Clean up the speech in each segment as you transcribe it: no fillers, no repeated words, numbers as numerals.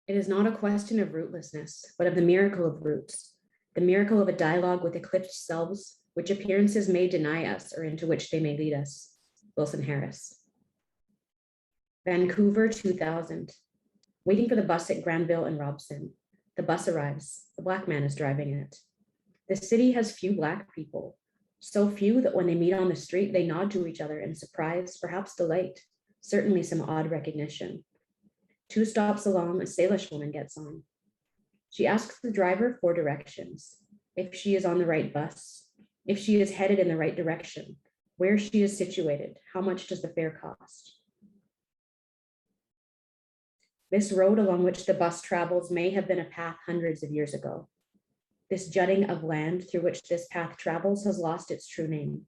It is not a question of rootlessness, but of the miracle of roots, the miracle of a dialogue with eclipsed selves, which appearances may deny us or into which they may lead us. Wilson Harris. Vancouver, 2000. Waiting for the bus at Granville and Robson. The bus arrives. The Black man is driving it. The city has few Black people, so few that when they meet on the street, they nod to each other in surprise, perhaps delight, certainly some odd recognition. 2 stops along, a Salish woman gets on. She asks the driver for directions, if she is on the right bus, if she is headed in the right direction, where she is situated, how much does the fare cost? This road along which the bus travels may have been a path hundreds of years ago. This jutting of land through which this path travels has lost its true name.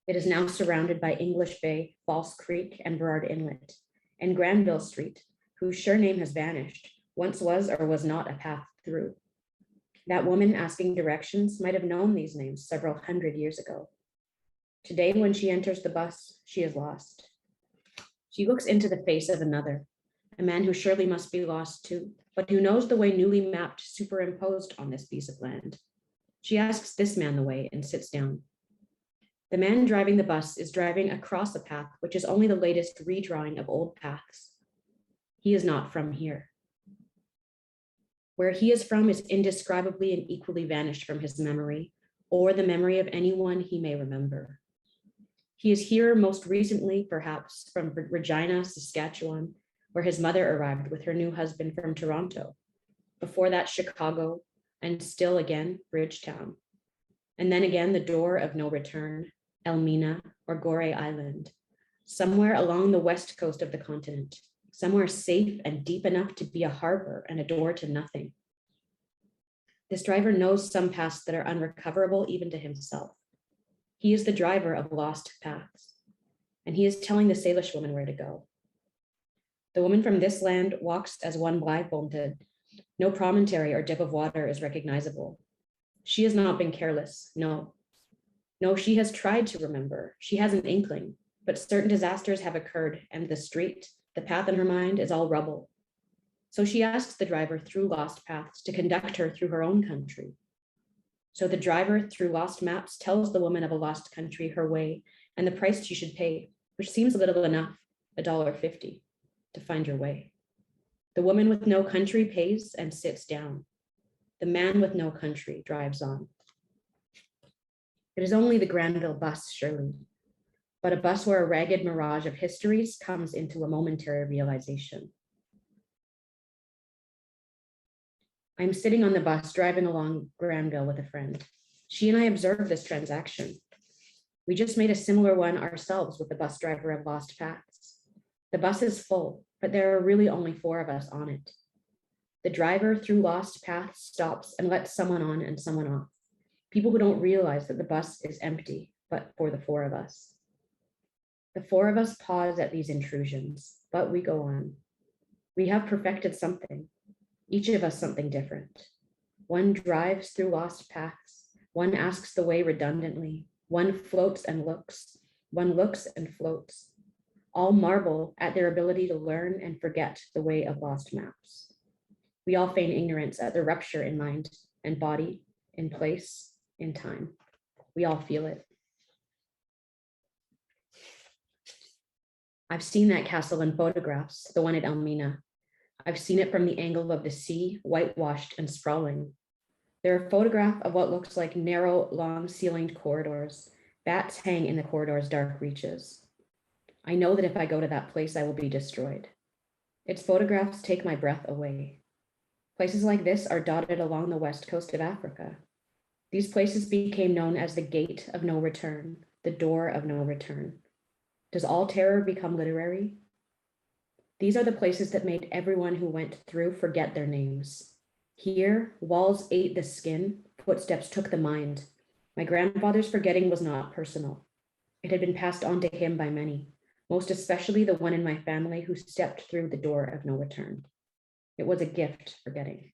It is now surrounded by English Bay, False Creek, and Burrard Inlet, and Granville Street, whose sure name has vanished, once was or was not a path through. That woman asking directions might have known these names several hundred years ago. Today, when she enters the bus, she is lost. She looks into the face of another, a man who surely must be lost too, but who knows the way newly mapped superimposed on this piece of land. She asks this man the way and sits down. The man driving the bus is driving across a path which is only the latest redrawing of old paths. He is not from here. Where he is from is indescribably and equally vanished from his memory, or the memory of anyone he may remember. He is here most recently, perhaps, from Regina, Saskatchewan, where his mother arrived with her new husband from Toronto. Before that, Chicago, and still again, Bridgetown. And then again, the door of no return, Elmina, or Gorée Island, somewhere along the west coast of the continent, somewhere safe and deep enough to be a harbor and a door to nothing. This driver knows some paths that are unrecoverable even to himself. He is the driver of lost paths, and he is telling the Salish woman where to go. The woman from this land walks as one blindfolded. No promontory or dip of water is recognizable. She has not been careless, no. No, she has tried to remember. She has an inkling, but certain disasters have occurred, and the street, the path in her mind, is all rubble. So she asks the driver through lost paths to conduct her through her own country. So the driver through lost maps tells the woman of a lost country her way and the price she should pay, which seems little enough, $1.50, to find your way. The woman with no country pays and sits down. The man with no country drives on. It is only the Granville bus, surely, but a bus where a ragged mirage of histories comes into a momentary realization. I'm sitting on the bus driving along Granville with a friend. She and I observed this transaction. We just made a similar one ourselves with the bus driver of Lost Paths. The bus is full, but there are really only 4 of us on it. The driver through Lost Paths stops and lets someone on and someone off. People who don't realize that the bus is empty, but for the 4 of us. The 4 of us pause at these intrusions, but we go on. We have perfected something, each of us something different. One drives through lost paths, one asks the way redundantly, one floats and looks, one looks and floats. All marvel at their ability to learn and forget the way of lost maps. We all feign ignorance at the rupture in mind and body, in place, in time. We all feel it. I've seen that castle in photographs, the one at Elmina. I've seen it from the angle of the sea, whitewashed and sprawling. There are photographs of what looks like narrow, long-ceilinged corridors. Bats hang in the corridor's dark reaches. I know that if I go to that place, I will be destroyed. Its photographs take my breath away. Places like this are dotted along the west coast of Africa. These places became known as the gate of no return, the door of no return. Does all terror become literary? These are the places that made everyone who went through forget their names. Here, walls ate the skin, footsteps took the mind. My grandfather's forgetting was not personal. It had been passed on to him by many, most especially the one in my family who stepped through the door of no return. It was a gift, forgetting.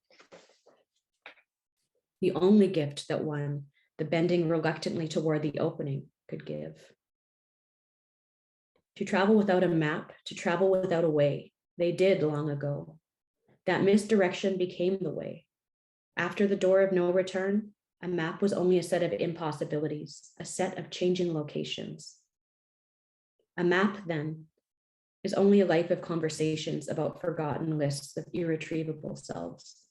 The only gift that one, the bending reluctantly toward the opening, could give. To travel without a map, to travel without a way, they did long ago. That misdirection became the way. After the door of no return, a map was only a set of impossibilities, a set of changing locations. A map, then, is only a life of conversations about forgotten lists of irretrievable selves.